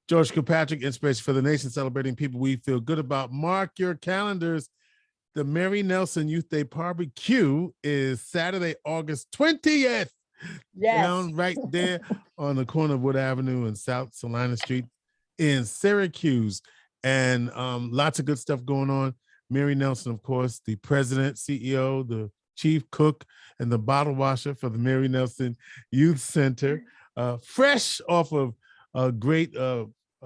George Kilpatrick, Inspiration for the Nation, celebrating people we feel good about. Mark your calendars. The Mary Nelson Youth Day Barbecue is Saturday, August 20th. Yes. Down right there on the corner of Wood Avenue and South Salina Street in Syracuse. And lots of good stuff going on. Mary Nelson, of course, the president, CEO, the chief cook, and the bottle washer for the Mary Nelson Youth Center. Fresh off of great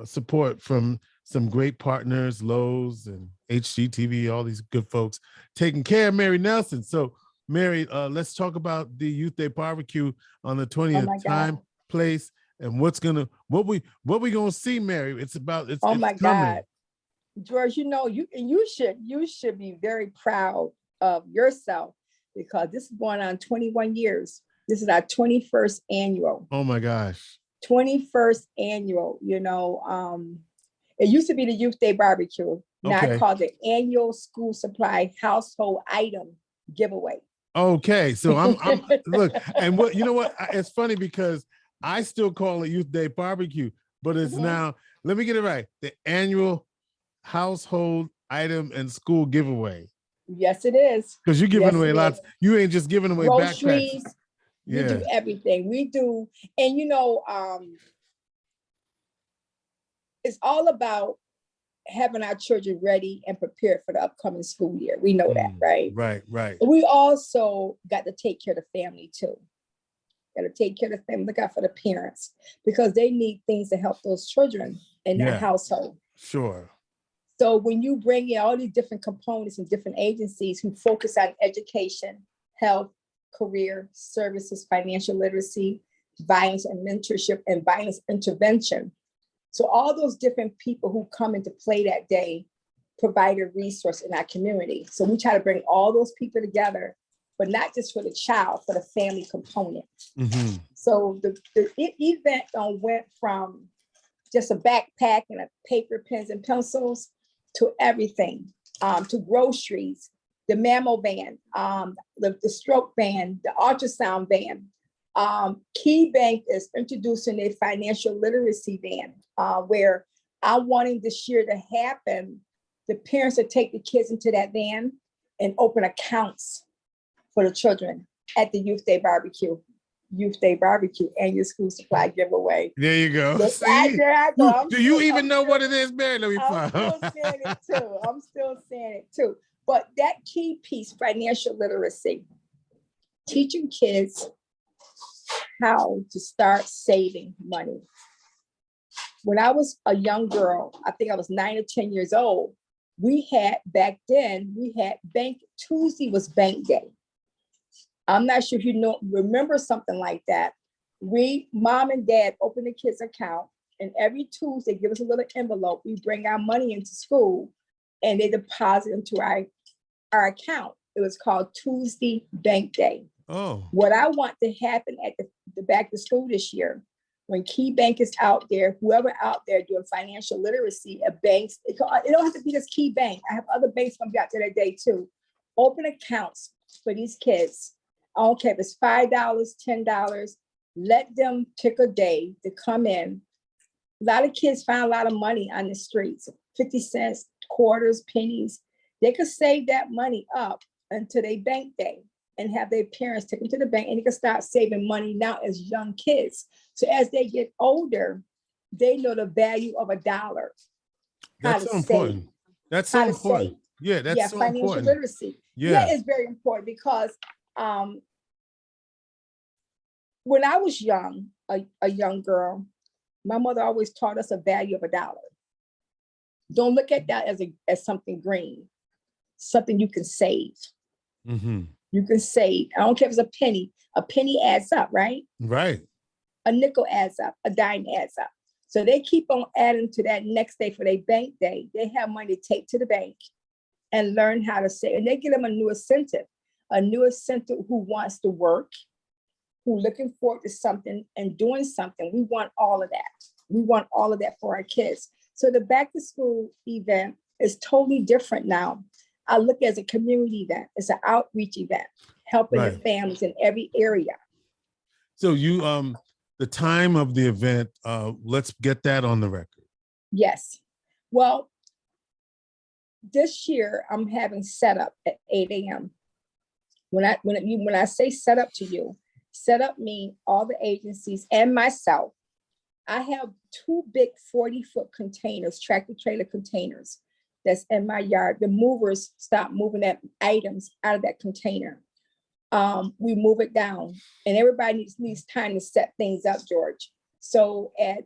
support from some great partners, Lowe's and HGTV, all these good folks taking care of Mary Nelson. So, Mary, let's talk about the Youth Day Barbecue on the 20th. Time, place, and what we gonna see, Mary? It's coming. God, George, you should be very proud of yourself, because this is going on 21 years. This is our 21st annual. Oh my gosh. 21st annual, it used to be the Youth Day Barbecue, now called the annual school supply household item giveaway. Okay, so I'm look, and what it's funny because I still call it Youth Day Barbecue, but it's now, let me get it right, the annual household item and school giveaway. Yes, it is. Because you're giving away lots. You ain't just giving away groceries. Backpacks. We do everything. We do, and it's all about having our children ready and prepared for the upcoming school year. We know that, right? Right. But we also got to take care of the family too. Got to take care of the family, look out for the parents, because they need things to help those children in their household. Sure. So when you bring in all these different components and different agencies who focus on education, health, career, services, financial literacy, violence and mentorship, and violence intervention. So all those different people who come into play that day provide a resource in our community. So we try to bring all those people together, but not just for the child, for the family component. Mm-hmm. So the event went from just a backpack and a paper, pens, and pencils to everything, to groceries, the mammo van, the stroke van, the ultrasound van. Key Bank is introducing a financial literacy van, where I'm wanting this year to happen. The parents will take the kids into that van and open accounts for the children at the Youth Day Barbecue. Youth Day Barbecue annual school supply giveaway. There you go. There I go. Do you even know what it is, Mary? Let me I'm still saying it too. But that key piece, financial literacy, teaching kids how to start saving money. When I was a young girl, I think I was 9 or 10 years old, back then we had Tuesday was bank day. I'm not sure if you remember something like that. Mom and dad open the kids' account, and every Tuesday give us a little envelope. We bring our money into school and they deposit into our account. It was called Tuesday Bank Day. Oh. What I want to happen at the back to school this year, when Key Bank is out there, whoever out there doing financial literacy at banks, it don't have to be just Key Bank. I have other banks come out there that day too. Open accounts for these kids. I don't care if it's $5, $10, let them pick a day to come in. A lot of kids find a lot of money on the streets, 50 cents, quarters, pennies. They could save that money up until they bank day and have their parents take them to the bank, and they can start saving money now as young kids. So as they get older, they know the value of $1. That's so important. That's so important. Yeah, that's so important. Financial literacy. Yeah, it's very important because when I was young, a young girl, my mother always taught us a value of $1. Don't look at that as something green, something you can save. Mm-hmm. You can save. I don't care if it's a penny. A penny adds up, right? Right. A nickel adds up. A dime adds up. So they keep on adding to that next day for their bank day. They have money to take to the bank and learn how to save. And they give them a new incentive who wants to work, who looking forward to something and doing something. We want all of that. We want all of that for our kids. So the back to school event is totally different now. I look at it as a community event. It's an outreach event, helping the families in every area. So you, the time of the event, let's get that on the record. Yes. Well, this year I'm having setup at 8 a.m. When I say set up to you, set up mean all the agencies and myself. I have 2 big 40-foot containers, tractor trailer containers that's in my yard. The movers stop moving that items out of that container. We move it down, and everybody needs time to set things up, George. So at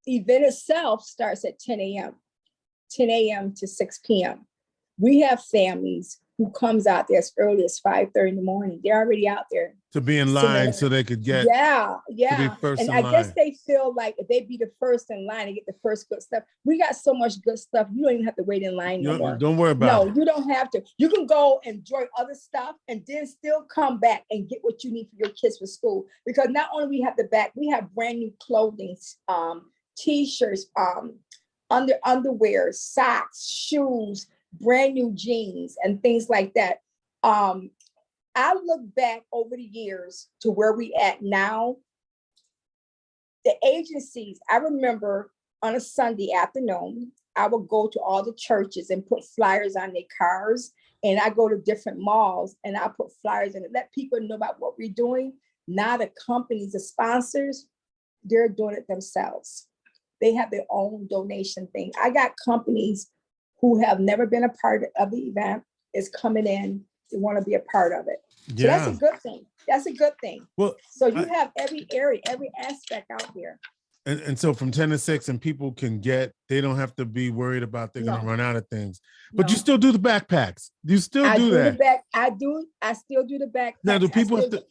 the event itself starts at 10 a.m. to 6 p.m. We have families who comes out there as early as 5:30 in the morning. They're already out there. To be in line so they could get Yeah. to be first And in I line. guess they feel like if they be the first in line and get the first good stuff, we got so much good stuff. You don't even have to wait in line no more. Don't worry about it. No, you don't have to. You can go enjoy other stuff and then still come back and get what you need for your kids for school. Because not only we have the back, we have brand new clothing, t-shirts, underwear, socks, shoes, brand new jeans, and things like that. I look back over the years to where we at now. The agencies, I remember on a Sunday afternoon, I would go to all the churches and put flyers on their cars. And I go to different malls and I put flyers in it, let people know about what we're doing. Now the companies, the sponsors, they're doing it themselves. They have their own donation thing. I got companies who have never been a part of the event is coming in. They want to be a part of it. So Yeah. that's a good thing. That's a good thing. Well, so you have every area, every aspect out there. And so from 10 to 6, and people can they don't have to be worried about they're gonna run out of things. But you still do the backpacks. You still do that. I still do the backpacks. Now do people have to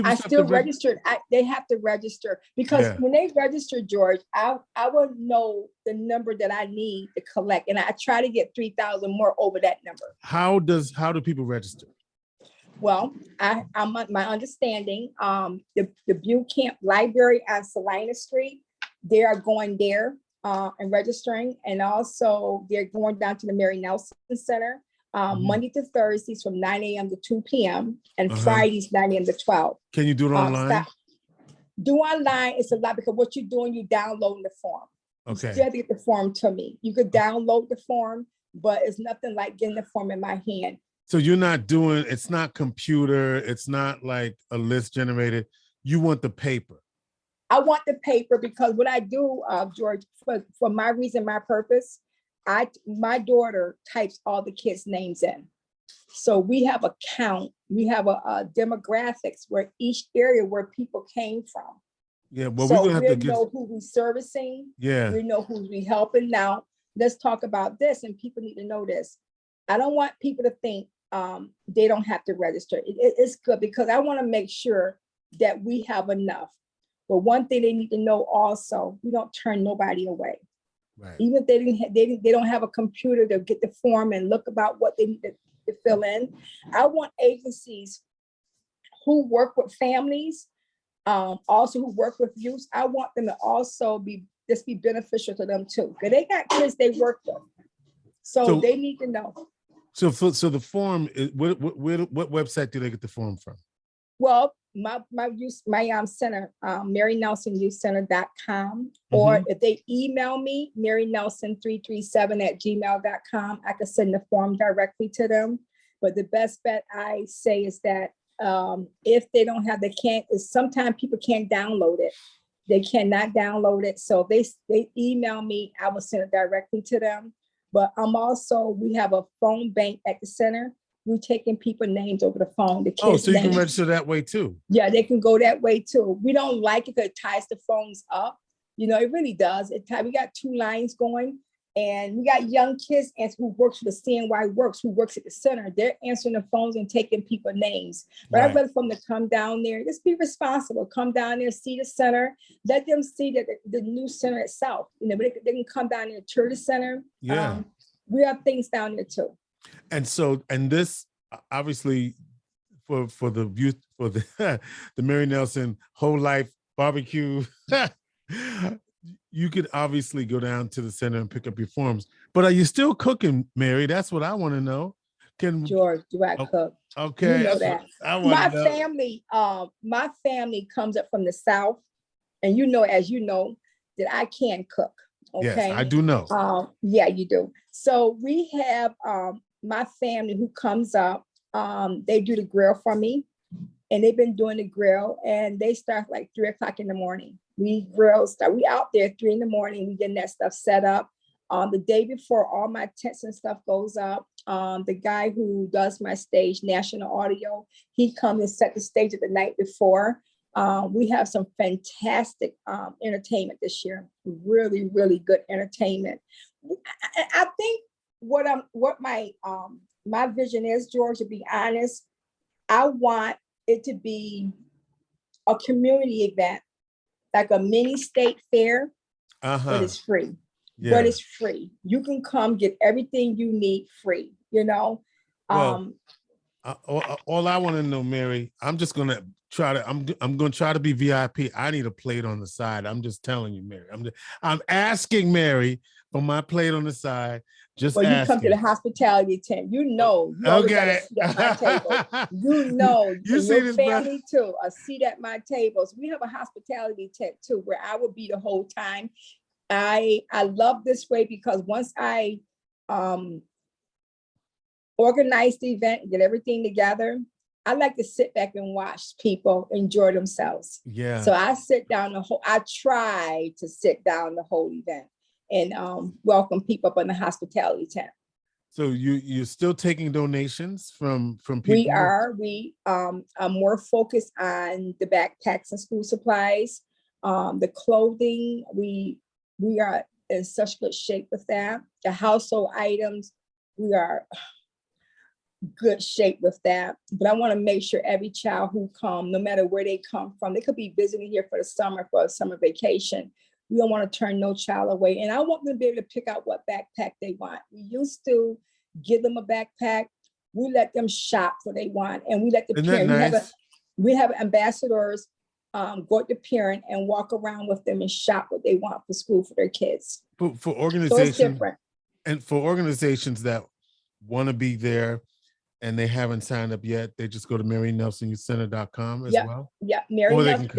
I still register. They have to register because when they register, George, I will know the number that I need to collect, and I try to get 3,000 more over that number. How do people register? Well, I'm my understanding. The Butte Camp Library on Salina Street, they are going there and registering, and also they're going down to the Mary Nelson Center. Monday to Thursdays from 9 a.m. to 2 p.m. and Fridays 9 a.m. to 12. Can you do it online? Do online, it's a lot because what you're doing, you downloading the form. Okay. You still have to get the form to me. You could download the form, but it's nothing like getting the form in my hand. So you're not doing, it's not computer, it's not like a list generated. You want the paper. I want the paper because what I do, George, for my reason, my purpose, my daughter types all the kids' names in. So we have a count, we have a demographics where each area where people came from. Yeah, well, so we're gonna have to know who we servicing. Yeah. We know who we helping. Now, let's talk about this, and people need to know this. I don't want people to think they don't have to register. It's good because I want to make sure that we have enough. But one thing they need to know also, we don't turn nobody away. Right. Even if they don't have a computer to get the form and look about what they need to fill in. I want agencies who work with families, also who work with youth. I want them to also be beneficial to them too. Because they got kids they work with. So they need to know. So the form, what website do they get the form from? Well, my center, marynelsonyouthcenter.com, or if they email me, marynelson337@gmail.com, I can send the form directly to them. But the best bet I say is that if they don't have, sometimes people can't download it. They cannot download it. So if they email me, I will send it directly to them. But we have a phone bank at the center. We're taking people's names over the phone. So you can register that way too? Yeah, they can go that way too. We don't like it because it ties the phones up. You know, it really does. We got 2 lines going, and we got young kids who works for the CNY Works, who works at the center. They're answering the phones and taking people's names. But I'd rather for them to come down there, just be responsible. Come down there, see the center. Let them see the new center itself. You know, they can come down there, tour the center. Yeah. We have things down there too. And this obviously for the youth, for the Mary Nelson whole life barbecue, you could obviously go down to the center and pick up your forms. But are you still cooking, Mary? That's what I want to know. George, do I cook? Okay. You know that. My family comes up from the South, and as you know, that I can cook. Yes, Okay. I do know. Yeah, you do. So we have my family who comes up. They do the grill for me, and they've been doing the grill, and they start like 3 o'clock in the morning. We we out there 3 in the morning. We getting that stuff set up. The day before, all my tents and stuff goes up. The guy who does my stage, National Audio, he comes and set the stage the night before. We have some fantastic entertainment this year. Really, really good entertainment. I think what my vision is, George, to be honest, I want it to be a community event, like a mini state fair, but it's free. Yeah. But it's free. You can come get everything you need free, you know. Well, all I want to know, Mary, I'm just gonna try to. I'm gonna try to be VIP. I need a plate on the side. I'm just telling you, Mary. I'm asking Mary for my plate on the side. Just well, asking. you come to the hospitality tent. You know, you always got a seat at my table. You know, you and see your this, family too. A seat at my table. So we have a hospitality tent too, where I will be the whole time. I love this way because once I organize the event, get everything together, I like to sit back and watch people enjoy themselves. Yeah. So I try to sit down the whole event and welcome people up in the hospitality tent. So you're still taking donations from people? We are more focused on the backpacks and school supplies, the clothing. We are in such good shape with that. The household items, we are good shape with that. But I want to make sure every child who come, no matter where they come from, they could be visiting here for the summer, for a summer vacation. We don't want to turn no child away. And I want them to be able to pick out what backpack they want. We used to give them a backpack. We let them shop what they want. And we let the parent, nice? we have ambassadors go to parent and walk around with them and shop what they want for school for their kids. For organizations, so it's different. And for organizations that want to be there and they haven't signed up yet, they just go to marynelsonyouthcenter.com as well. Yeah, Mary Nelson.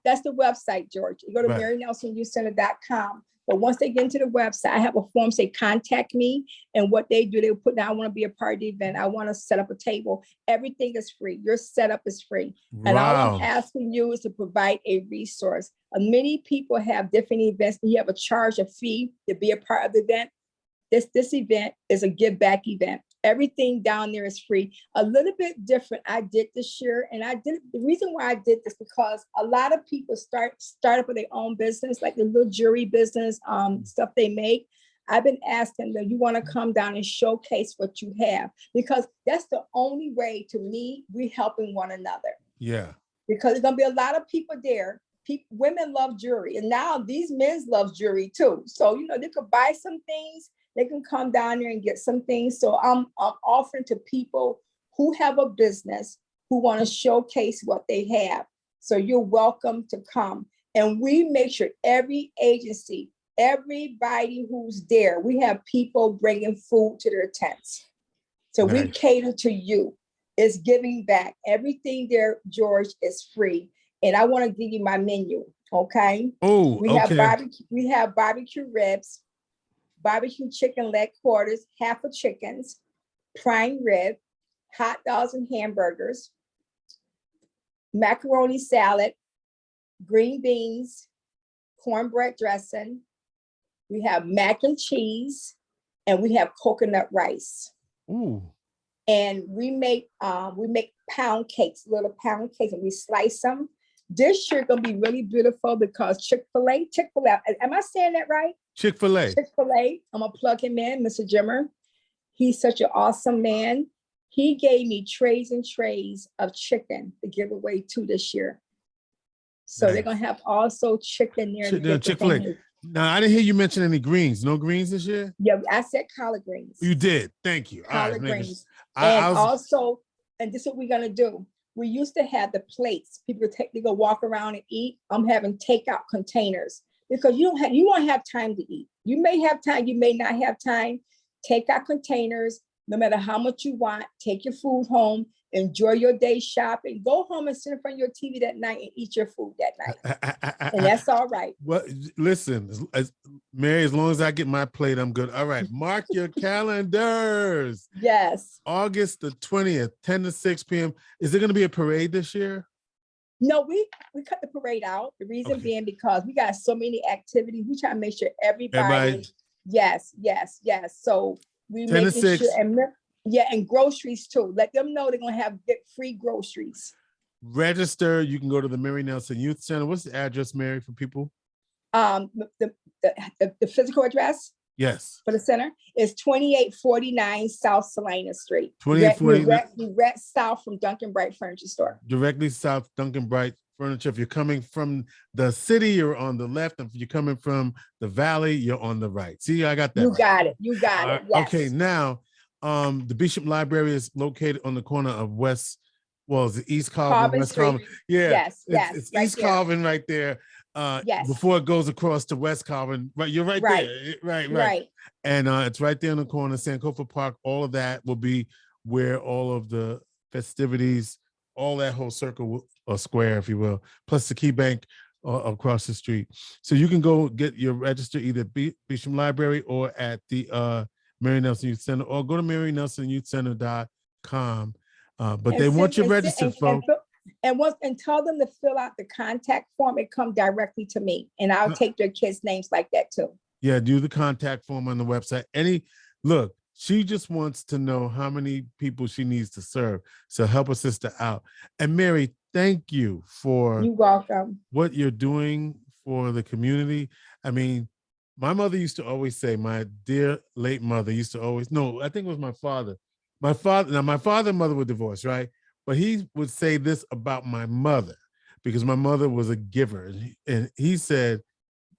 That's the website, George. You go to marynelsonyouthcenter.com. But once they get into the website, I have a form say contact me, and what they do, they put down, I want to be a part of the event. I want to set up a table. Everything is free. Your setup is free. Wow. And all I'm asking you is to provide a resource. Many people have different events. You have a charge, a fee to be a part of the event. This event is a give back event. Everything down there is free. A little bit different I did this year. And the reason why I did this, because a lot of people start up with their own business, like the little jewelry business, stuff they make. I've been asking them, you want to come down and showcase what you have? Because that's the only way, to me, we're helping one another. Yeah. Because there's going to be a lot of people there. Women love jewelry. And now these men love jewelry too. So, they could buy some things. They can come down there and get some things. So I'm offering to people who have a business, who want to showcase what they have. So you're welcome to come. And we make sure every agency, everybody who's there, we have people bringing food to their tents. So we cater to you. It's giving back. Everything there, George, is free. And I want to give you my menu, okay? Oh, We have barbecue ribs, barbecue chicken leg quarters, half of chickens, prime rib, hot dogs and hamburgers, macaroni salad, green beans, cornbread dressing. We have mac and cheese, and we have coconut rice. Ooh. And we make pound cakes, little pound cakes, and we slice them. This year gonna be really beautiful because Chick-fil-A, am I saying that right? Chick-fil-A. I'm gonna plug him in, Mr. Jimmer. He's such an awesome man. He gave me trays and trays of chicken to give away to this year. So they're gonna have also chicken there. Chick-fil-A. Now, I didn't hear you mention any greens. No greens this year? Yeah, I said collard greens. You did. Thank you. Collard greens. And this is what we're gonna do. We used to have the plates. People they go walk around and eat. I'm having takeout containers because you won't have time to eat. You may have time, you may not have time. Takeout containers, no matter how much you want, take your food home, enjoy your day shopping, go home and sit in front of your TV that night and eat your food that night. And that's all right. Well, listen, Mary, as long as I get my plate, I'm good. All right, mark your calendars. Yes. August the 20th, 10 to 6 p.m. Is there going to be a parade this year? No, we cut the parade out. The reason being because we got so many activities. We try to make sure everybody. Yes. So we 10 to making 6. sure, and groceries too. Let them know they're gonna get free groceries. Register. You can go to the Mary Nelson Youth Center. What's the address, Mary, for people? The physical address. Yes. For the center is 2849 South Salina Street. 2849. Right south from Duncan Bright Furniture Store. Directly south, Duncan Bright Furniture. If you're coming from the city, you're on the left. If you're coming from the valley, you're on the right. See, I got that. You got it. You got it. Yes. Okay, now the Bishop Library is located on the corner of West, is it East Calvin, West Street. Calvin? Yeah. Yes. It's right East there. Calvin right there. Before it goes across to West Calvin, right? You're right there. Right. And it's right there in the corner, Sankofa Park. All of that will be where all of the festivities, all that whole circle or square, if you will, plus the Key Bank across the street. So you can go get your register either Bishop Library or at the Mary Nelson Youth Center, or go to marynelsonyouthcenter.com. But they want you registered, folks. And tell them to fill out the contact form. It come directly to me, and I'll take their kids' names like that too. Yeah, do the contact form on the website. Look, she just wants to know how many people she needs to serve. So help a sister out. And Mary, thank you for You're welcome. What you're doing for the community. I mean, my mother used to always say, my dear late mother used to always, no, I think it was my father. My father and mother were divorced, right? But he would say this about my mother, because my mother was a giver. And he said,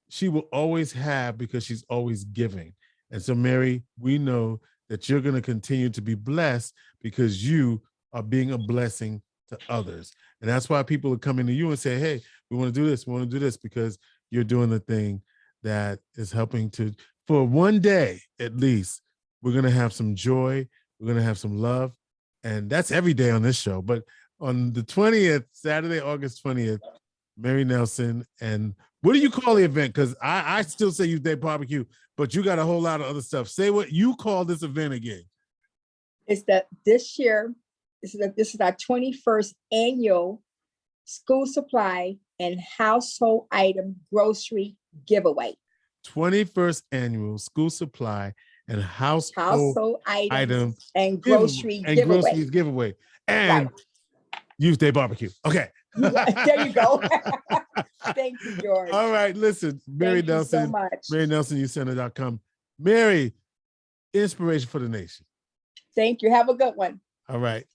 she will always have because she's always giving. And so, Mary, we know that you're going to continue to be blessed because you are being a blessing to others. And that's why people are coming to you and say, hey, we want to do this. We want to do this because you're doing the thing that is helping to, for one day at least, we're going to have some joy. We're going to have some love. And that's every day on this show. But on the 20th, Saturday, August 20th, Mary Nelson. And what do you call the event? Because I still say Youth Day Barbecue, but you got a whole lot of other stuff. Say what you call this event again. It's that this year, this is our 21st annual school supply and household item grocery giveaway. 21st annual school supply and household items and grocery giveaway. And Youth Day Barbecue. Okay. There you go. Thank you, George. All right, listen, Mary Nelson, so much. MaryNelsonYouthCenter.com. Mary, inspiration for the nation. Thank you. Have a good one. All right.